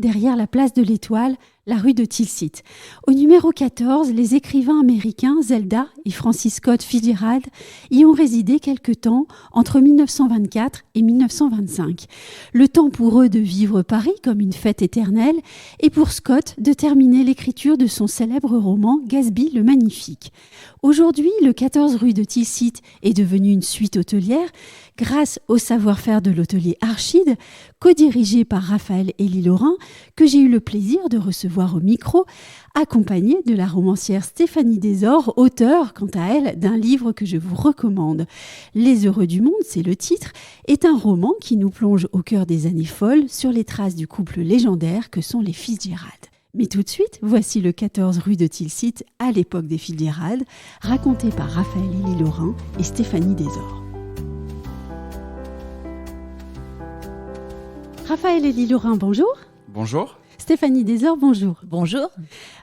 derrière la place de l'Étoile, la rue de Tilsit. Au numéro 14, les écrivains américains Zelda et Francis Scott Fitzgerald y ont résidé quelque temps entre 1924 et 1925. Le temps pour eux de vivre Paris comme une fête éternelle et pour Scott de terminer l'écriture de son célèbre roman Gatsby le Magnifique. Aujourd'hui, le 14 rue de Tilsit est devenu une suite hôtelière grâce au savoir-faire de l'hôtelier Archide, co-dirigé par Raphaël Élie-Laurin, que j'ai eu le plaisir de recevoir au micro, accompagné de la romancière Stéphanie Desor, auteure, quant à elle, d'un livre que je vous recommande. Les Heureux du Monde, c'est le titre, est un roman qui nous plonge au cœur des années folles sur les traces du couple légendaire que sont les Fitzgerald. Mais tout de suite, voici le 14 rue de Tilsit, à l'époque des Fitzgerald, raconté par Raphaël Élie-Laurin et Stéphanie Desor. Raphaël Élie-Laurin, bonjour. Bonjour. Stéphanie Desor, bonjour. Bonjour.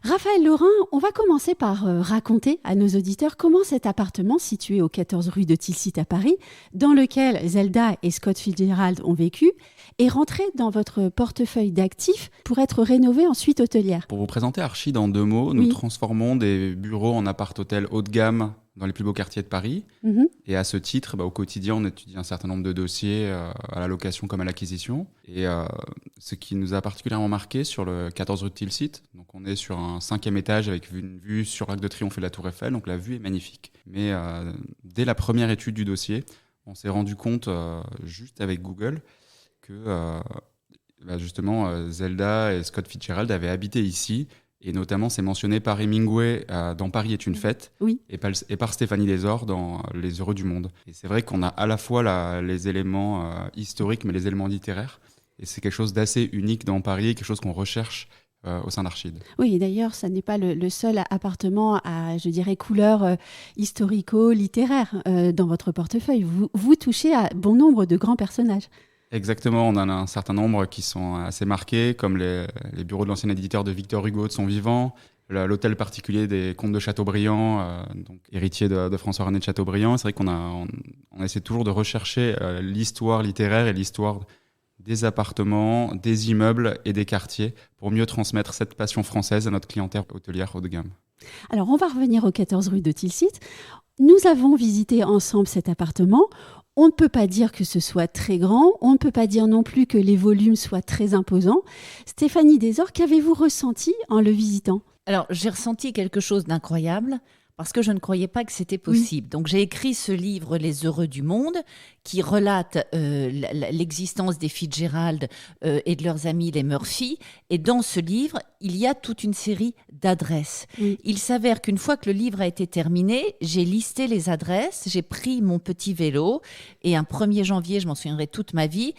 Raphaël Laurin, on va commencer par raconter à nos auditeurs comment cet appartement situé au 14 rue de Tilsit à Paris, dans lequel Zelda et Scott Fitzgerald ont vécu, est rentré dans votre portefeuille d'actifs pour être rénové en suite hôtelière. Pour vous présenter Archide en 2 mots, nous transformons des bureaux en appart-hôtel haut de gamme dans les plus beaux quartiers de Paris. Et à ce titre, au quotidien, on étudie un certain nombre de dossiers à la location comme à l'acquisition. Et ce qui nous a particulièrement marqué sur le 14 rue de Tilsit, donc on est sur un 5e étage avec une vue sur l'Arc de Triomphe et la Tour Eiffel, donc la vue est magnifique. Mais dès la première étude du dossier, on s'est rendu compte, juste avec Google, que justement Zelda et Scott Fitzgerald avaient habité ici. Et notamment, c'est mentionné par Hemingway dans Paris est une fête, et par Stéphanie Desor dans Les Heureux du Monde. Et c'est vrai qu'on a à la fois les éléments historiques, mais les éléments littéraires. Et c'est quelque chose d'assez unique dans Paris, quelque chose qu'on recherche au sein d'Archide. Oui, et d'ailleurs, ça n'est pas le seul appartement à, je dirais, couleur historico-littéraire dans votre portefeuille. Vous touchez à bon nombre de grands personnages. Exactement, on en a un certain nombre qui sont assez marqués, comme les bureaux de l'ancien éditeur de Victor Hugo de son vivant, l'hôtel particulier des comtes de Chateaubriand, donc héritier de François-René de Chateaubriand. C'est vrai qu'on essaie toujours de rechercher l'histoire littéraire et l'histoire des appartements, des immeubles et des quartiers pour mieux transmettre cette passion française à notre clientèle hôtelière haut de gamme. Alors, on va revenir au 14 rue de Tilsit. Nous avons visité ensemble cet appartement. On ne peut pas dire que ce soit très grand, on ne peut pas dire non plus que les volumes soient très imposants. Stéphanie Desor, qu'avez-vous ressenti en le visitant ? Alors, j'ai ressenti quelque chose d'incroyable parce que je ne croyais pas que c'était possible. Donc, j'ai écrit ce livre, Les Heureux du Monde, qui relate l'existence des Fitzgerald et de leurs amis, les Murphy. Et dans ce livre, il y a toute une série d'adresses. Il s'avère qu'une fois que le livre a été terminé, j'ai listé les adresses, j'ai pris mon petit vélo et un 1er janvier, je m'en souviendrai toute ma vie,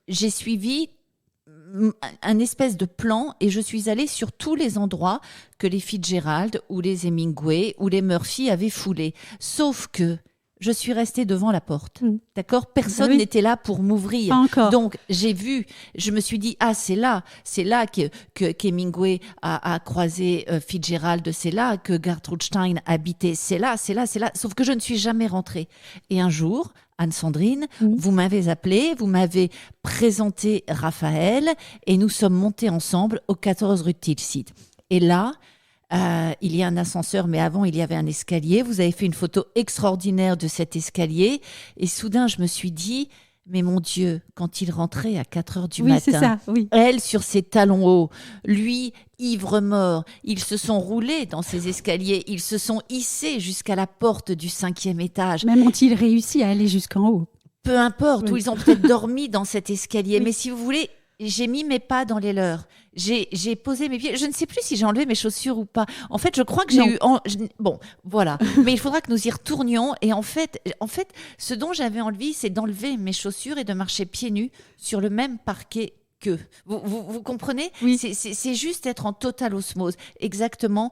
j'ai suivi un espèce de plan et je suis allée sur tous les endroits que les Fitzgerald ou les Hemingway ou les Murphy avaient foulés. Sauf que je suis restée devant la porte. D'accord ? Personne n'était là pour m'ouvrir. Pas encore. Donc, je me suis dit, c'est là qu'Hemingway a croisé Fitzgerald, c'est là que Gertrude Stein habitait, c'est là. Sauf que je ne suis jamais rentrée. Et un jour, Anne-Sandrine, vous m'avez appelée, vous m'avez présenté Raphaël et nous sommes montés ensemble au 14 rue de Tilsit. Et là, il y a un ascenseur, mais avant, il y avait un escalier. Vous avez fait une photo extraordinaire de cet escalier. Et soudain, je me suis dit, mais mon Dieu, quand il rentrait à 4h du matin, c'est ça, elle sur ses talons hauts, lui, ivre-mort, ils se sont roulés dans ces escaliers, ils se sont hissés jusqu'à la porte du 5e étage. Même ont-ils réussi à aller jusqu'en haut ? Peu importe, ou ils ont peut-être dormi dans cet escalier. Mais si vous voulez, j'ai mis mes pas dans les leurs. J'ai posé mes pieds. Je ne sais plus si j'ai enlevé mes chaussures ou pas. En fait, je crois que j'ai eu... Bon, voilà. Mais il faudra que nous y retournions. Et en fait, ce dont j'avais envie, c'est d'enlever mes chaussures et de marcher pieds nus sur le même parquet qu'eux. Vous comprenez ? C'est juste être en totale osmose. Exactement...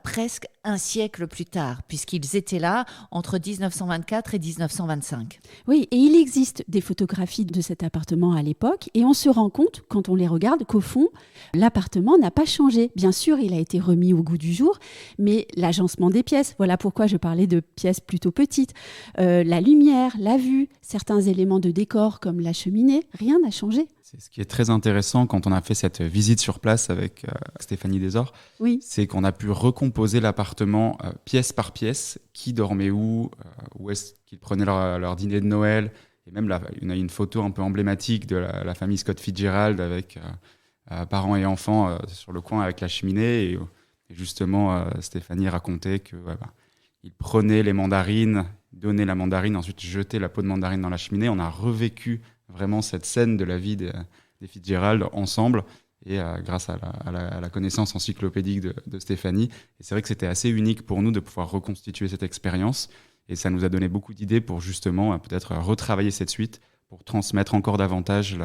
presque un siècle plus tard, puisqu'ils étaient là entre 1924 et 1925. Oui, et il existe des photographies de cet appartement à l'époque, et on se rend compte, quand on les regarde, qu'au fond, l'appartement n'a pas changé. Bien sûr, il a été remis au goût du jour, mais l'agencement des pièces, voilà pourquoi je parlais de pièces plutôt petites, la lumière, la vue, certains éléments de décor comme la cheminée, rien n'a changé. C'est ce qui est très intéressant quand on a fait cette visite sur place avec Stéphanie Desor, c'est qu'on a pu recomposer l'appartement pièce par pièce, qui dormait où est-ce qu'ils prenaient leur dîner de Noël, et même on a une photo un peu emblématique de la famille Scott Fitzgerald avec parents et enfants sur le coin avec la cheminée, et justement Stéphanie racontait que ils prenaient les mandarines, donnaient la mandarine, ensuite jetaient la peau de mandarine dans la cheminée. On a revécu vraiment cette scène de la vie des Fitzgerald ensemble, et grâce à la connaissance encyclopédique de Stéphanie. Et c'est vrai que c'était assez unique pour nous de pouvoir reconstituer cette expérience, et ça nous a donné beaucoup d'idées pour justement peut-être retravailler cette suite, pour transmettre encore davantage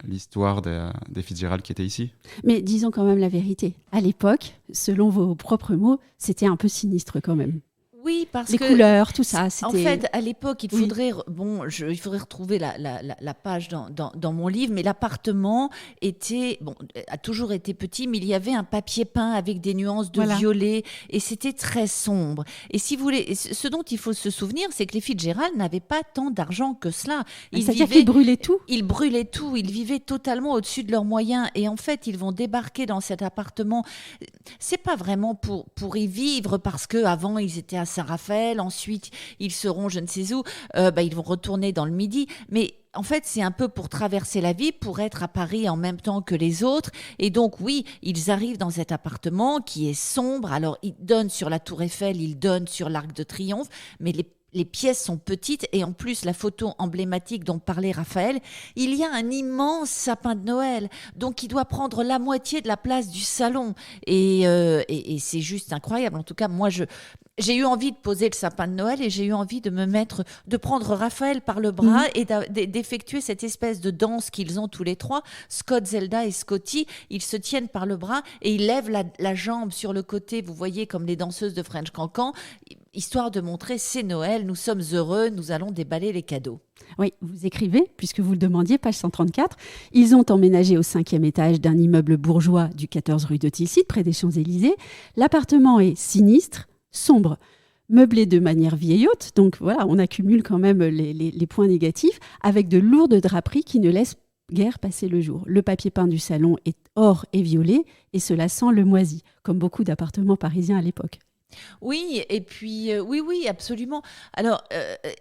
l'histoire des Fitzgerald qui étaient ici. Mais disons quand même la vérité. À l'époque, selon vos propres mots, c'était un peu sinistre quand même. Oui, parce les que couleurs, tout ça, c'était... En fait, à l'époque, il faudrait retrouver la page dans mon livre, mais l'appartement a toujours été petit, mais il y avait un papier peint avec des nuances de violet, et c'était très sombre. Et si vous voulez, ce dont il faut se souvenir, c'est que les Fitzgerald n'avaient pas tant d'argent que cela. C'est-à-dire qu'ils brûlaient tout. Ils brûlaient tout, ils vivaient totalement au-dessus de leurs moyens, et en fait, ils vont débarquer dans cet appartement. C'est pas vraiment pour y vivre, parce qu'avant, ils étaient à Saint-Raphaël, ensuite ils seront je ne sais où, ils vont retourner dans le Midi, mais en fait c'est un peu pour traverser la vie, pour être à Paris en même temps que les autres, et donc oui, ils arrivent dans cet appartement qui est sombre. Alors il donne sur la Tour Eiffel, il donne sur l'Arc de Triomphe, mais les pièces sont petites, et en plus la photo emblématique dont parlait Raphaël, il y a un immense sapin de Noël, donc il doit prendre la moitié de la place du salon, et c'est juste incroyable. En tout cas, moi j'ai eu envie de poser le sapin de Noël, et j'ai eu envie de prendre Raphaël par le bras et d'effectuer cette espèce de danse qu'ils ont tous les trois, Scott, Zelda et Scotty. Ils se tiennent par le bras et ils lèvent la jambe sur le côté, vous voyez, comme les danseuses de French Cancan, histoire de montrer c'est Noël, nous sommes heureux, nous allons déballer les cadeaux. Oui, vous écrivez, puisque vous le demandiez, page 134, ils ont emménagé au 5e étage d'un immeuble bourgeois du 14 rue de Tilsit, près des Champs-Élysées. L'appartement est sinistre, sombre, meublé de manière vieillotte, donc voilà, on accumule quand même les points négatifs, avec de lourdes draperies qui ne laissent guère passer le jour. Le papier peint du salon est or et violet, et cela sent le moisi, comme beaucoup d'appartements parisiens à l'époque. Oui, et puis oui, absolument. Alors,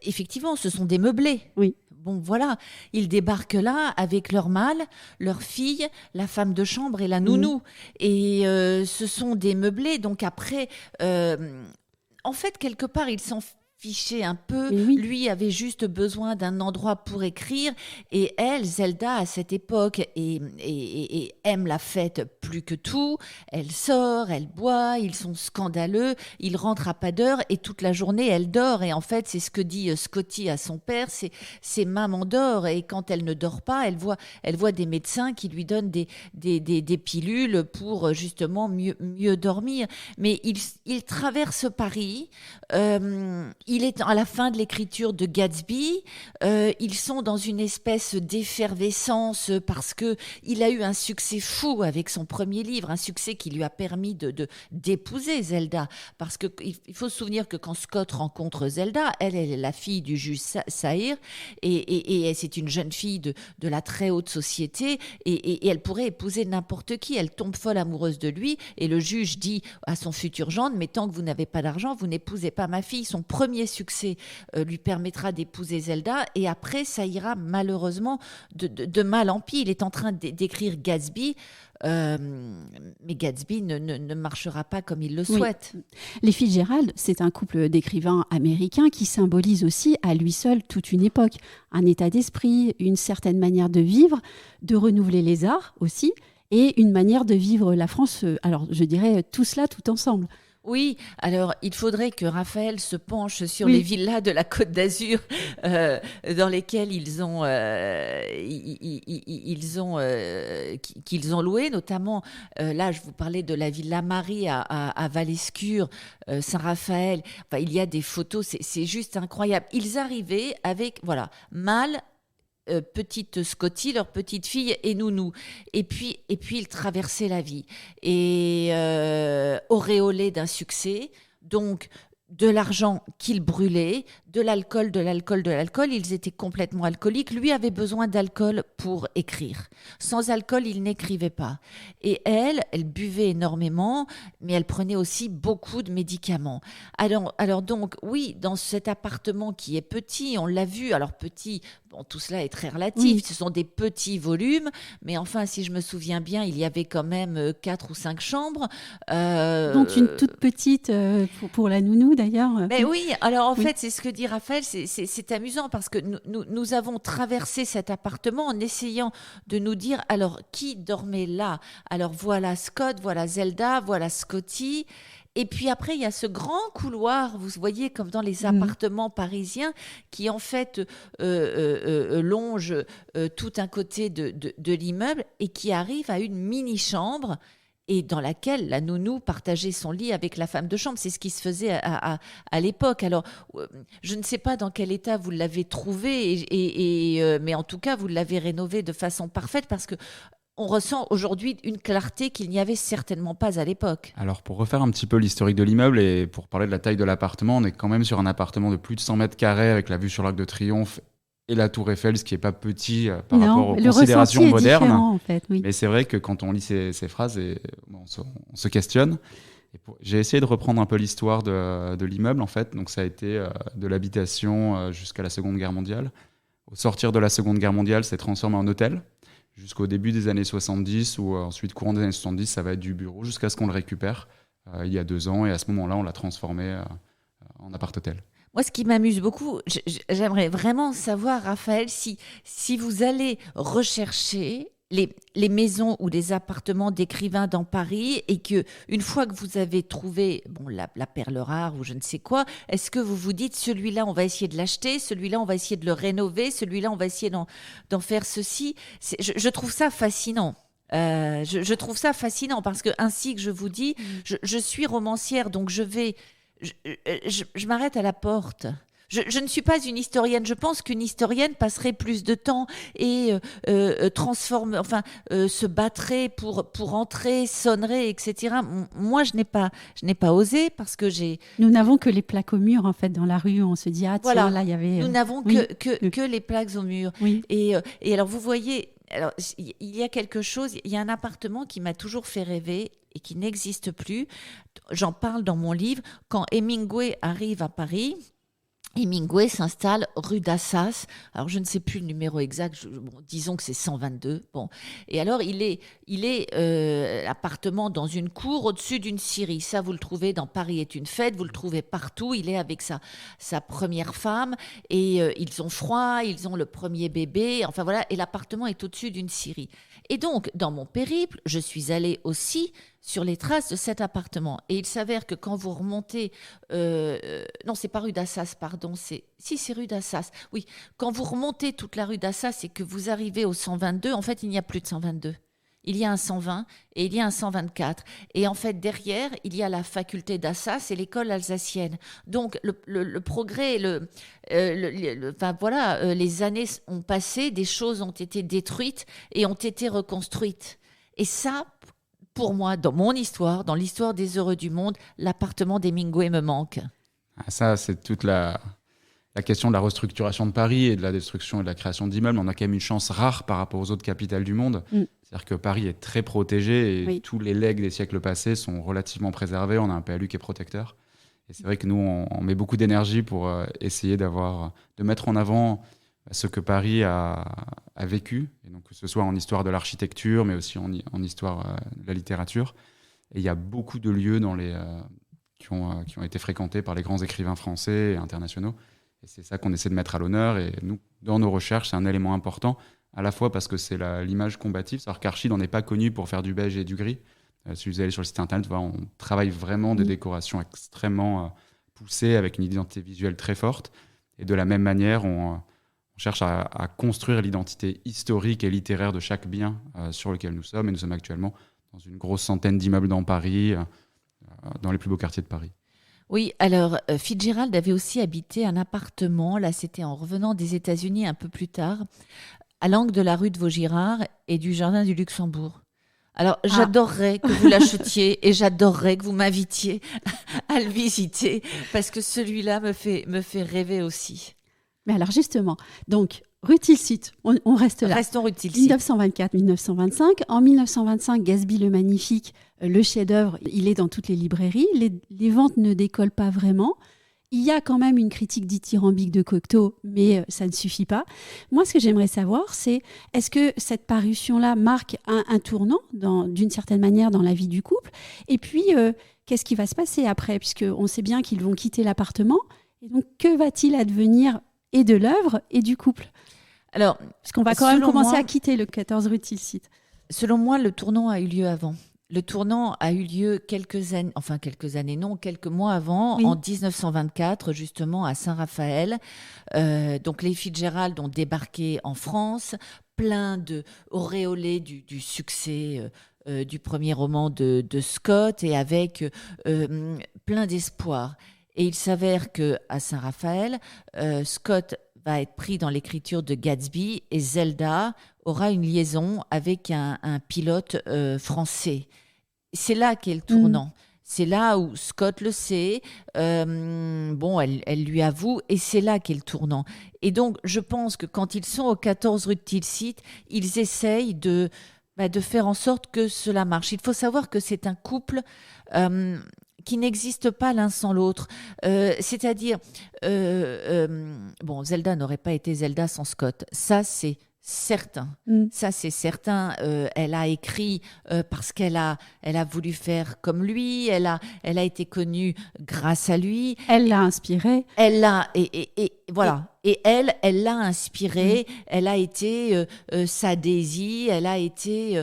effectivement, ce sont des meublés. Oui. Bon, voilà, ils débarquent là avec leur mâle, leur fille, la femme de chambre et la nounou. Et ce sont des meublés, donc après, en fait, quelque part, ils s'en fichait un peu. Lui avait juste besoin d'un endroit pour écrire, et elle, Zelda, à cette époque, et aime la fête plus que tout. Elle sort, elle boit, ils sont scandaleux, ils rentrent à pas d'heure, et toute la journée elle dort. Et en fait, c'est ce que dit Scotty à son père, c'est maman dort, et quand elle ne dort pas, elle voit des médecins qui lui donnent des pilules pour justement mieux dormir. Mais il traverse Paris. Il est à la fin de l'écriture de Gatsby. Ils sont dans une espèce d'effervescence parce qu'il a eu un succès fou avec son premier livre, un succès qui lui a permis d'épouser Zelda. Parce qu'il faut se souvenir que quand Scott rencontre Zelda, elle est la fille du juge Saïr, et c'est une jeune fille de la très haute société, et elle pourrait épouser n'importe qui. Elle tombe folle amoureuse de lui, et le juge dit à son futur gendre: mais tant que vous n'avez pas d'argent, vous n'épousez pas ma fille. Son premier succès lui permettra d'épouser Zelda, et après ça ira malheureusement de mal en pis. Il est en train d'écrire Gatsby, mais Gatsby ne marchera pas comme il le souhaite. Les Fitzgerald, c'est un couple d'écrivains américains qui symbolise aussi à lui seul toute une époque, un état d'esprit, une certaine manière de vivre, de renouveler les arts aussi, et une manière de vivre la France, alors je dirais tout cela tout ensemble. Oui, alors il faudrait que Raphaël se penche sur les villas de la Côte d'Azur dans lesquelles qu'ils ont loué, notamment là je vous parlais de la Villa Marie à Val-Escure, Saint-Raphaël. Enfin, il y a des photos, c'est juste incroyable. Ils arrivaient avec mâle, petite Scotty, leur petite fille, et nounou. Et puis ils traversaient la vie. Et auréolés d'un succès, donc de l'argent qu'ils brûlaient, de l'alcool. Ils étaient complètement alcooliques. Lui avait besoin d'alcool pour écrire. Sans alcool, il n'écrivait pas. Et elle buvait énormément, mais elle prenait aussi beaucoup de médicaments. Alors donc, oui, dans cet appartement qui est petit, on l'a vu, alors petit, bon, tout cela est très relatif, oui. Ce sont des petits volumes, mais enfin, si je me souviens bien, il y avait quand même 4 ou 5 chambres. Dont une toute petite pour la nounou, d'ailleurs. Mais oui, alors en fait, c'est ce que dit Raphaël, c'est amusant parce que nous avons traversé cet appartement en essayant de nous dire, alors, qui dormait là ? Alors, voilà Scott, voilà Zelda, voilà Scotty. Et puis après, il y a ce grand couloir, vous voyez, comme dans les appartements parisiens, qui en fait longe tout un côté de l'immeuble et qui arrive à une mini-chambre et dans laquelle la nounou partageait son lit avec la femme de chambre. C'est ce qui se faisait à l'époque. Alors, je ne sais pas dans quel état vous l'avez trouvé, mais en tout cas, vous l'avez rénové de façon parfaite parce que on ressent aujourd'hui une clarté qu'il n'y avait certainement pas à l'époque. Alors, pour refaire un petit peu l'historique de l'immeuble et pour parler de la taille de l'appartement, on est quand même sur un appartement de plus de 100 mètres carrés avec la vue sur l'Arc de Triomphe et la Tour Eiffel, ce qui n'est pas petit par rapport aux considérations modernes. En fait, oui. Mais c'est vrai que quand on lit ces phrases, on se questionne. J'ai essayé de reprendre un peu l'histoire de l'immeuble, en fait. Donc, ça a été de l'habitation jusqu'à la Seconde Guerre mondiale. Au sortir de la Seconde Guerre mondiale, c'est transformé en hôtel. Jusqu'au début des années 70, ou ensuite courant des années 70, ça va être du bureau, jusqu'à ce qu'on le récupère il y a 2 ans. Et à ce moment-là, on l'a transformé en appart-hôtel. Moi, ce qui m'amuse beaucoup, j'aimerais vraiment savoir, Raphaël, si vous allez rechercher les maisons ou les appartements d'écrivains dans Paris et qu'une fois que vous avez trouvé la perle rare ou je ne sais quoi, est-ce que vous vous dites celui-là, on va essayer de l'acheter, celui-là, on va essayer de le rénover, celui-là, on va essayer d'en faire ceci. Je trouve ça fascinant. Je trouve ça fascinant parce que, ainsi que je vous dis, je suis romancière, donc je m'arrête à la porte. Je ne suis pas une historienne. Je pense qu'une historienne passerait plus de temps et se battrait pour entrer, sonnerait, etc. Moi, je n'ai pas osé parce que j'ai. Nous n'avons que les plaques au mur en fait dans la rue. On se dit tiens là il y avait. Nous n'avons que les plaques au mur. Oui. Et alors vous voyez, alors il y a quelque chose. Il y a un appartement qui m'a toujours fait rêver et qui n'existe plus. J'en parle dans mon livre. Quand Hemingway arrive à Paris. Hemingway s'installe rue d'Assas. Alors, je ne sais plus le numéro exact. Disons que c'est 122. Bon. Et alors, il est appartement dans une cour au-dessus d'une scierie. Ça, vous le trouvez dans Paris est une fête. Vous le trouvez partout. Il est avec sa première femme. Et ils ont froid. Ils ont le premier bébé. Enfin, voilà. Et l'appartement est au-dessus d'une scierie. Et donc, dans mon périple, je suis allée aussi sur les traces de cet appartement. Et il s'avère que quand vous remontez... non, c'est pas rue d'Assas, pardon. C'est rue d'Assas. Oui, quand vous remontez toute la rue d'Assas et que vous arrivez au 122, en fait, il n'y a plus de 122. Il y a un 120 et il y a un 124. Et en fait, derrière, il y a la faculté d'Assas et l'école alsacienne. Donc, le progrès, les années ont passé, des choses ont été détruites et ont été reconstruites. Et ça... Pour moi, dans mon histoire, dans l'histoire des heureux du monde, l'appartement d'Hemingway me manque. Ça, c'est toute la question de la restructuration de Paris et de la destruction et de la création d'immeubles. On a quand même une chance rare par rapport aux autres capitales du monde. C'est-à-dire que Paris est très protégé et tous les legs des siècles passés sont relativement préservés. On a un PLU qui est protecteur. Et c'est vrai que nous, on met beaucoup d'énergie pour essayer de mettre en avant ce que Paris a vécu, et donc que ce soit en histoire de l'architecture, mais aussi en histoire de la littérature. Et il y a beaucoup de lieux qui ont été fréquentés par les grands écrivains français et internationaux. Et c'est ça qu'on essaie de mettre à l'honneur. Et nous, dans nos recherches, c'est un élément important, à la fois parce que c'est l'image combative. C'est-à-dire qu'Archid, on n'est pas connu pour faire du beige et du gris. Si vous allez sur le site internet, on travaille vraiment des décorations extrêmement poussées, avec une identité visuelle très forte. Et de la même manière, on cherche à construire l'identité historique et littéraire de chaque bien sur lequel nous sommes. Et nous sommes actuellement dans une grosse centaine d'immeubles dans Paris, dans les plus beaux quartiers de Paris. Oui, alors Fitzgerald avait aussi habité un appartement, là c'était en revenant des États-Unis un peu plus tard, à l'angle de la rue de Vaugirard et du jardin du Luxembourg. Alors, j'adorerais que vous l'achetiez et j'adorerais que vous m'invitiez à le visiter parce que celui-là me fait rêver aussi. Mais alors justement, donc rue Tilsit, on reste là. Restons rue Tilsit. 1924-1925. En 1925, Gatsby le Magnifique, le chef-d'œuvre, il est dans toutes les librairies. Les ventes ne décollent pas vraiment. Il y a quand même une critique dithyrambique de Cocteau, mais ça ne suffit pas. Moi, ce que j'aimerais savoir, c'est est-ce que cette parution-là marque un tournant, d'une certaine manière, dans la vie du couple ? Et puis, qu'est-ce qui va se passer après ? Puisqu'on sait bien qu'ils vont quitter l'appartement. Et donc, que va-t-il advenir et de l'œuvre et du couple ? Alors, parce qu'on va quand même commencer à quitter le 14 rue Tilsit. Selon moi, le tournant a eu lieu avant. Le tournant a eu lieu quelques mois avant, oui. En 1924, justement à Saint-Raphaël. Donc les Fitzgerald ont débarqué en France, plein auréolés du succès du premier roman de Scott et avec plein d'espoir. Et il s'avère qu'à Saint-Raphaël, Scott va être pris dans l'écriture de Gatsby et Zelda aura une liaison avec un pilote français. C'est là qu'est le tournant. C'est là où Scott le sait. Elle lui avoue et c'est là qu'est le tournant. Et donc, je pense que quand ils sont au 14 rue de Tilsit, ils essayent de faire en sorte que cela marche. Il faut savoir que c'est un couple qui n'existe pas l'un sans l'autre. C'est-à-dire, Zelda n'aurait pas été Zelda sans Scott. Ça, c'est certain. Ça, c'est certain. Elle a écrit parce qu'elle a voulu faire comme lui. Elle a été connue grâce à lui. Elle l'a inspiré. Elle l'a et voilà. Et elle l'a inspirée. Elle a été sa Daisy. Elle a été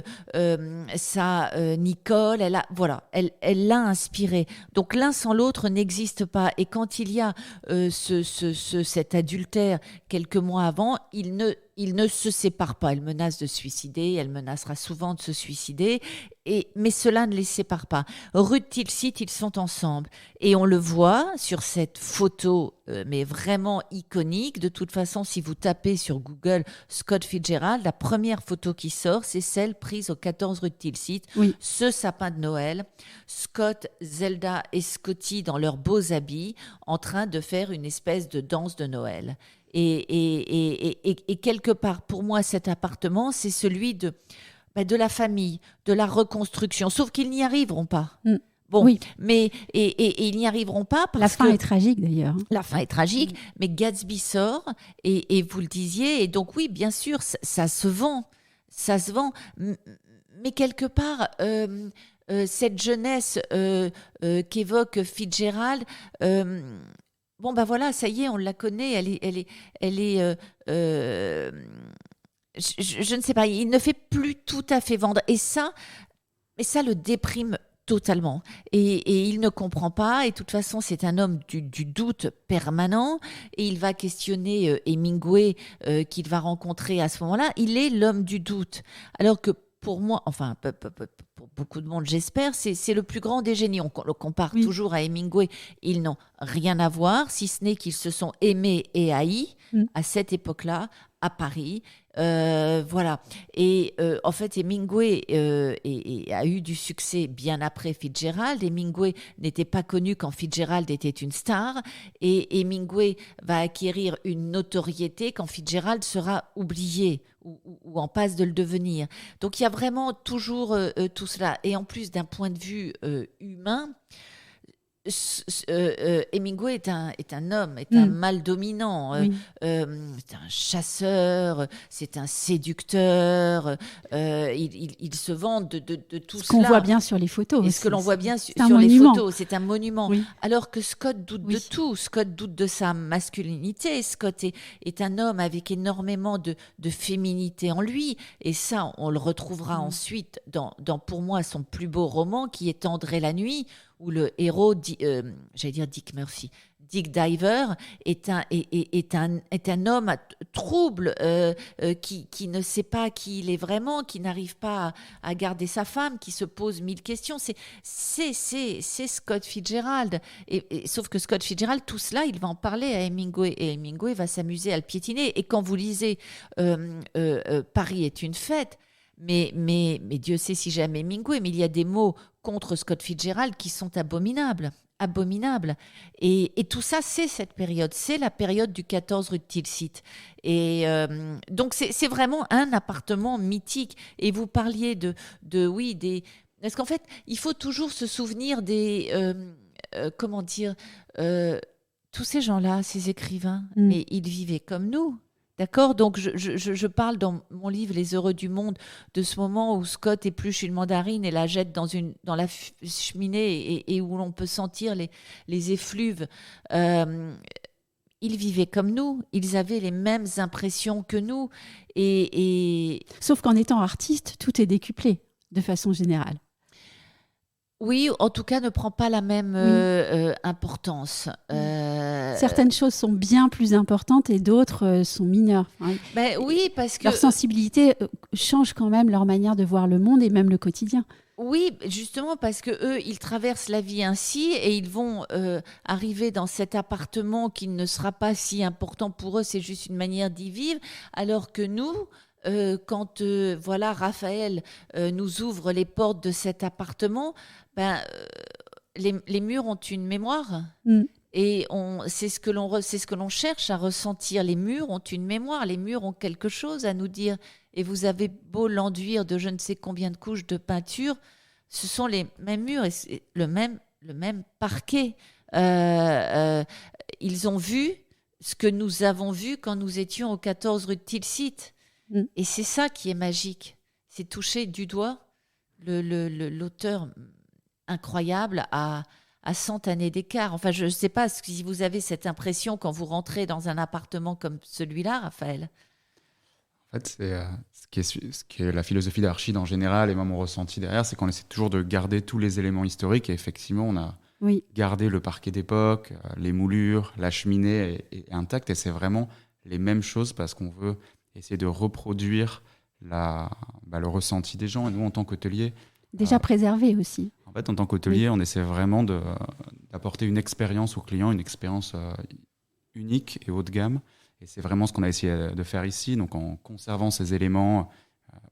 sa Nicole. Elle l'a inspirée. Donc l'un sans l'autre n'existe pas. Et quand il y a cet adultère quelques mois avant, il ne se sépare pas. Elle menace de se suicider. Elle menacera souvent de se suicider. Mais cela ne les sépare pas. Rue de Tilsit, ils sont ensemble. Et on le voit sur cette photo, mais vraiment iconique. De toute façon, si vous tapez sur Google Scott Fitzgerald, la première photo qui sort, c'est celle prise au 14 rue de Tilsit. Oui. Ce sapin de Noël. Scott, Zelda et Scotty dans leurs beaux habits, en train de faire une espèce de danse de Noël. Et quelque part, pour moi, cet appartement, c'est celui de la famille, de la reconstruction. Sauf qu'ils n'y arriveront pas. Oui. Mais ils n'y arriveront pas parce la fin que est tragique d'ailleurs. La fin est tragique, mais Gatsby sort et vous le disiez. Et donc oui, bien sûr, ça se vend. Mais quelque part, cette jeunesse qu'évoque Fitzgerald. Ça y est, on la connaît. Elle est. Je ne sais pas, il ne fait plus tout à fait vendre. Et ça le déprime totalement. Et il ne comprend pas. Et de toute façon, c'est un homme du doute permanent. Et il va questionner Hemingway qu'il va rencontrer à ce moment-là. Il est l'homme du doute. Alors que pour moi, enfin, pour beaucoup de monde, j'espère, c'est le plus grand des génies. On le compare toujours à Hemingway. Ils n'ont rien à voir, si ce n'est qu'ils se sont aimés et haïs à cette époque-là, à Paris. Voilà. Et en fait, Hemingway a eu du succès bien après Fitzgerald. Hemingway n'était pas connu quand Fitzgerald était une star. Et Hemingway va acquérir une notoriété quand Fitzgerald sera oublié ou en passe de le devenir. Donc, il y a vraiment toujours tout cela. Et en plus, d'un point de vue humain, Hemingway est un homme, est un mâle dominant, c'est un chasseur, c'est un séducteur, il se vante de tout cela. Ce qu'on voit bien sur les photos. Et ce que l'on voit bien sur les photos, c'est un monument. Oui. Alors que Scott doute de tout, Scott doute de sa masculinité, Scott est un homme avec énormément de féminité en lui, et ça, on le retrouvera ensuite dans, pour moi, son plus beau roman, qui est Tendre la nuit, où le héros, Dick Murphy, Dick Diver, est un homme trouble qui ne sait pas qui il est vraiment, qui n'arrive pas à garder sa femme, qui se pose 1000 questions. C'est Scott Fitzgerald. Sauf que Scott Fitzgerald, tout cela, il va en parler à Hemingway. Et Hemingway va s'amuser à le piétiner. Et quand vous lisez Paris est une fête, mais Dieu sait si j'aime Hemingway, mais il y a des mots contre Scott Fitzgerald qui sont abominables. Et tout ça, c'est cette période, c'est la période du 14 rue de Tilsit. Et donc c'est vraiment un appartement mythique. Et vous parliez des... Parce qu'en fait, il faut toujours se souvenir des... tous ces gens-là, ces écrivains, mais ils vivaient comme nous. D'accord ? Donc, je parle dans mon livre « Les heureux du monde » de ce moment où Scott épluche une mandarine et la jette dans la cheminée et où l'on peut sentir les effluves. Ils vivaient comme nous, ils avaient les mêmes impressions que nous. Sauf qu'en étant artiste, tout est décuplé de façon générale. Oui, en tout cas, ne prend pas la même importance. Certaines choses sont bien plus importantes et d'autres sont mineures. Oui, parce que... Leur sensibilité change quand même leur manière de voir le monde et même le quotidien. Oui, justement, parce que eux, ils traversent la vie ainsi et ils vont arriver dans cet appartement qui ne sera pas si important pour eux, c'est juste une manière d'y vivre, alors que nous... quand Raphaël nous ouvre les portes de cet appartement, les murs ont une mémoire et c'est ce que l'on cherche à ressentir. Les murs ont une mémoire, les murs ont quelque chose à nous dire. Et vous avez beau l'enduire de je ne sais combien de couches de peinture, ce sont les mêmes murs et c'est le même parquet. Ils ont vu ce que nous avons vu quand nous étions au 14 rue de Tilsit. Et c'est ça qui est magique, c'est toucher du doigt l'auteur incroyable à 100 années d'écart. Enfin, je ne sais pas si vous avez cette impression quand vous rentrez dans un appartement comme celui-là, Raphaël. En fait, c'est ce qui est la philosophie d'Archid en général, et moi mon ressenti derrière, c'est qu'on essaie toujours de garder tous les éléments historiques, et effectivement, on a gardé le parquet d'époque, les moulures, la cheminée est intacte, et c'est vraiment les mêmes choses parce qu'on veut essayer de reproduire le ressenti des gens. Et nous, en tant qu'hôtelier... Déjà préservé aussi. En fait, en tant qu'hôtelier, on essaie vraiment d'apporter une expérience au client, une expérience unique et haut de gamme. Et c'est vraiment ce qu'on a essayé de faire ici, donc en conservant ces éléments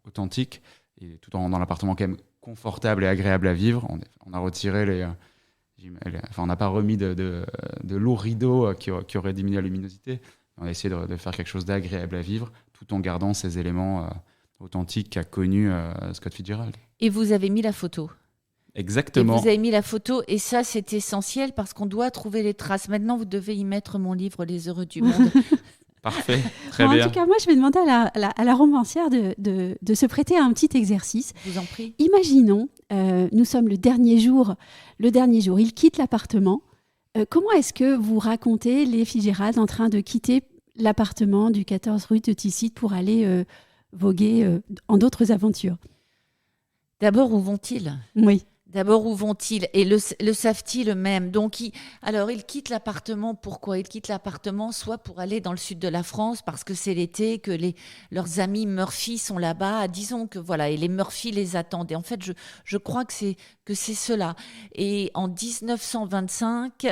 authentiques, et tout dans l'appartement quand même confortable et agréable à vivre. On a retiré on n'a pas remis de lourds rideaux qui auraient diminué la luminosité. On a essayé de faire quelque chose d'agréable à vivre, tout en gardant ces éléments authentiques qu'a connus Scott Fitzgerald. Et vous avez mis la photo. Exactement. Et vous avez mis la photo, et ça, c'est essentiel parce qu'on doit trouver les traces. Maintenant, vous devez y mettre mon livre, Les heureux du monde. Parfait, très bien. En tout cas, moi, je vais demander à la romancière de se prêter à un petit exercice. Je vous en prie. Imaginons, nous sommes le dernier jour, il quitte l'appartement. Comment est-ce que vous racontez les Fitzgerald en train de quitter l'appartement du 14 rue de Tilsit pour aller voguer en d'autres aventures ? D'abord, où vont-ils ? Oui. D'abord, où vont-ils ? Et le savent-ils eux-mêmes ? Donc, ils quittent l'appartement. Pourquoi ? Ils quittent l'appartement soit pour aller dans le sud de la France parce que c'est l'été, que leurs amis Murphy sont là-bas. Disons que voilà, et les Murphy les attendent. Et en fait, je crois que c'est cela. Et en 1925,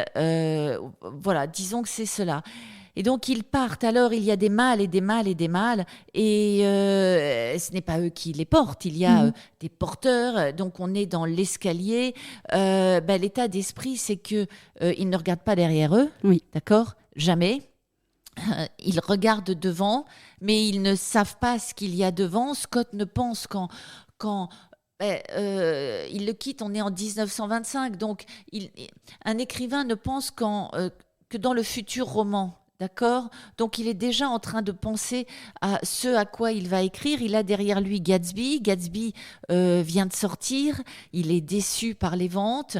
disons que c'est cela. Et donc, ils partent. Alors, il y a des mâles et des mâles et des mâles. Et ce n'est pas eux qui les portent. Il y a des porteurs. Donc, on est dans l'escalier. L'état d'esprit, c'est qu'ils ne regardent pas derrière eux. Oui. D'accord ? Jamais. Ils regardent devant, mais ils ne savent pas ce qu'il y a devant. Scott ne pense quand il le quitte, on est en 1925. Donc, un écrivain ne pense que dans le futur roman. D'accord ? Donc, il est déjà en train de penser à ce à quoi il va écrire. Il a derrière lui Gatsby. Gatsby vient de sortir. Il est déçu par les ventes.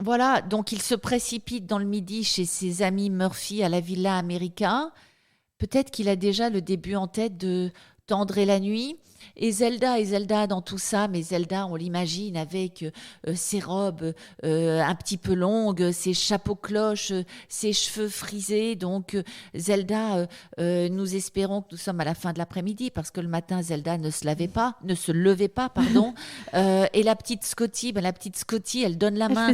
Voilà, donc il se précipite dans le midi chez ses amis Murphy à la Villa America. Peut-être qu'il a déjà le début en tête de Tendre et la nuit. Et Zelda dans tout ça, mais Zelda, on l'imagine avec ses robes un petit peu longues, ses chapeaux cloches, ses cheveux frisés. Donc Zelda, nous espérons que nous sommes à la fin de l'après-midi, parce que le matin, Zelda ne se levait pas, pardon. Et la petite Scotty, elle donne la main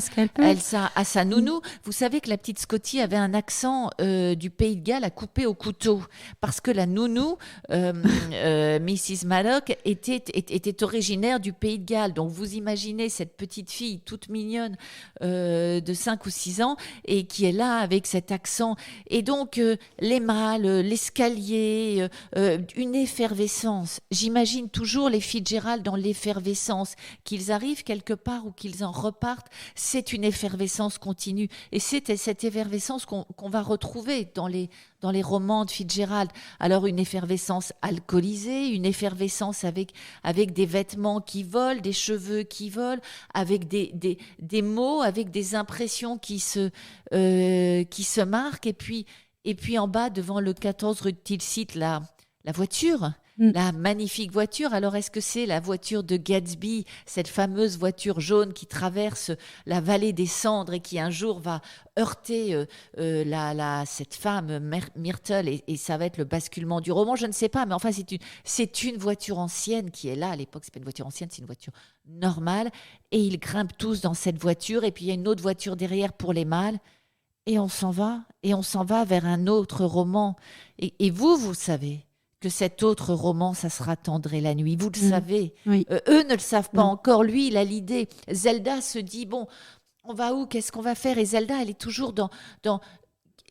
à sa nounou. Vous savez que la petite Scotty avait un accent du Pays de Galles à couper au couteau, parce que la nounou, Mrs. Maddock, était originaire du Pays de Galles. Donc vous imaginez cette petite fille toute mignonne de 5 ou 6 ans et qui est là avec cet accent. Et donc les malles, l'escalier, une effervescence. J'imagine toujours les Fitzgerald dans l'effervescence. Qu'ils arrivent quelque part ou qu'ils en repartent, c'est une effervescence continue. Et c'est cette effervescence qu'on va retrouver dans les romans de Fitzgerald. Alors une effervescence alcoolisée, une effervescence avec des vêtements qui volent, des cheveux qui volent, avec des mots, avec des impressions qui se marquent. Et puis en bas, devant le 14 rue de Tilsit, la voiture. La magnifique voiture. Alors, est-ce que c'est la voiture de Gatsby, cette fameuse voiture jaune qui traverse la vallée des cendres et qui un jour va heurter cette femme, Myrtle, et ça va être le basculement du roman? Je ne sais pas, mais enfin, c'est une voiture ancienne qui est là. À l'époque, c'est pas une voiture ancienne, c'est une voiture normale. Et ils grimpent tous dans cette voiture. Et puis, il y a une autre voiture derrière pour les mâles. Et on s'en va vers un autre roman. Et vous savez que cet autre roman, ça sera Tendre et la nuit. Vous le savez. Oui. Eux ne le savent pas encore. Lui, il a l'idée. Zelda se dit, bon, on va où? Qu'est-ce qu'on va faire? Et Zelda, elle est toujours dans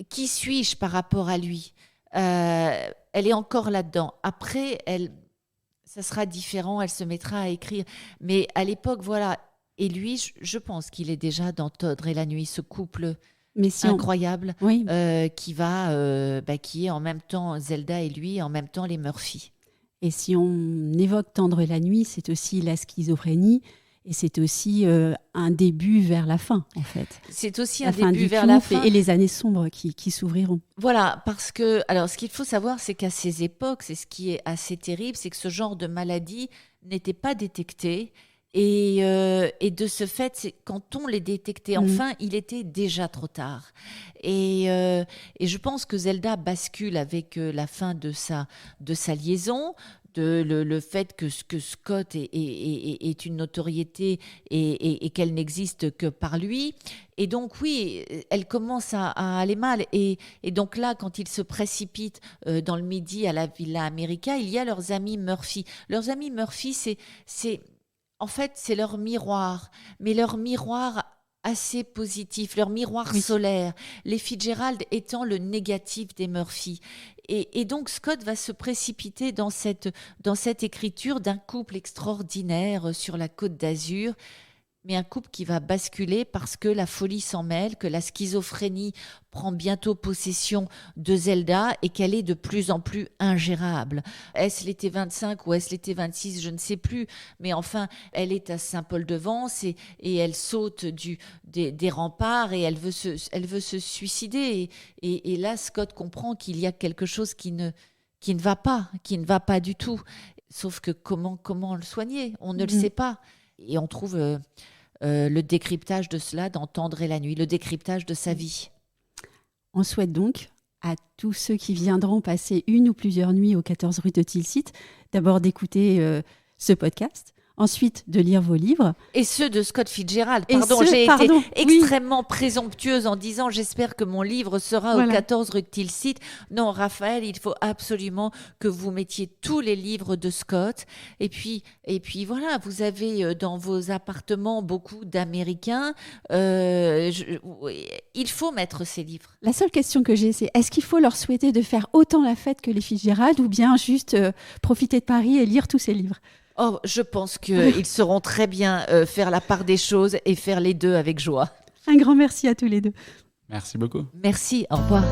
qui suis-je par rapport à lui? Elle est encore là-dedans. Après, ça sera différent. Elle se mettra à écrire. Mais à l'époque, voilà. Et lui, je pense qu'il est déjà dans Tendre et la nuit, ce couple incroyable, qui est en même temps Zelda et lui, en même temps les Murphy. Et si on évoque Tendre et la nuit, c'est aussi la schizophrénie, et c'est aussi un début vers la fin, en fait. C'est aussi un début vers la fin. Et les années sombres qui s'ouvriront. Voilà, parce que, alors ce qu'il faut savoir, c'est qu'à ces époques, c'est ce qui est assez terrible, c'est que ce genre de maladie n'était pas détecté. Et de ce fait, quand on les détectait enfin, il était déjà trop tard. Et je pense que Zelda bascule avec la fin de sa liaison, le fait que Scott est une notoriété et qu'elle n'existe que par lui. Et donc oui, elle commence à aller mal. Et donc là, quand ils se précipitent dans le Midi à la Villa America, il y a leurs amis Murphy. Leurs amis Murphy, en fait, c'est leur miroir, mais leur miroir assez positif, leur miroir solaire. Les Fitzgerald étant le négatif des Murphy. Et donc Scott va se précipiter dans cette écriture d'un couple extraordinaire sur la Côte d'Azur, mais un couple qui va basculer parce que la folie s'en mêle, que la schizophrénie prend bientôt possession de Zelda et qu'elle est de plus en plus ingérable. Est-ce l'été 25 ou est-ce l'été 26, je ne sais plus, mais enfin, elle est à Saint-Paul-de-Vence et elle saute des remparts et elle veut se suicider. Et là, Scott comprend qu'il y a quelque chose qui ne va pas du tout. Sauf que comment le soigner? On ne le sait pas. Et on trouve le décryptage de cela dans Tendre et la nuit, le décryptage de sa vie. On souhaite donc à tous ceux qui viendront passer une ou plusieurs nuits au 14 rue de Tilsit, d'abord d'écouter ce podcast, ensuite de lire vos livres. Et ceux de Scott Fitzgerald. J'ai été extrêmement présomptueuse en disant j'espère que mon livre sera au 14 rue de Tilsit. Non, Raphaël, il faut absolument que vous mettiez tous les livres de Scott. Et puis voilà, vous avez dans vos appartements beaucoup d'Américains. Il faut mettre ces livres. La seule question que j'ai, c'est est-ce qu'il faut leur souhaiter de faire autant la fête que les Fitzgerald ou bien juste profiter de Paris et lire tous ces livres? Oh, je pense qu'ils sauront très bien faire la part des choses et faire les deux avec joie. Un grand merci à tous les deux. Merci beaucoup. Merci, au revoir.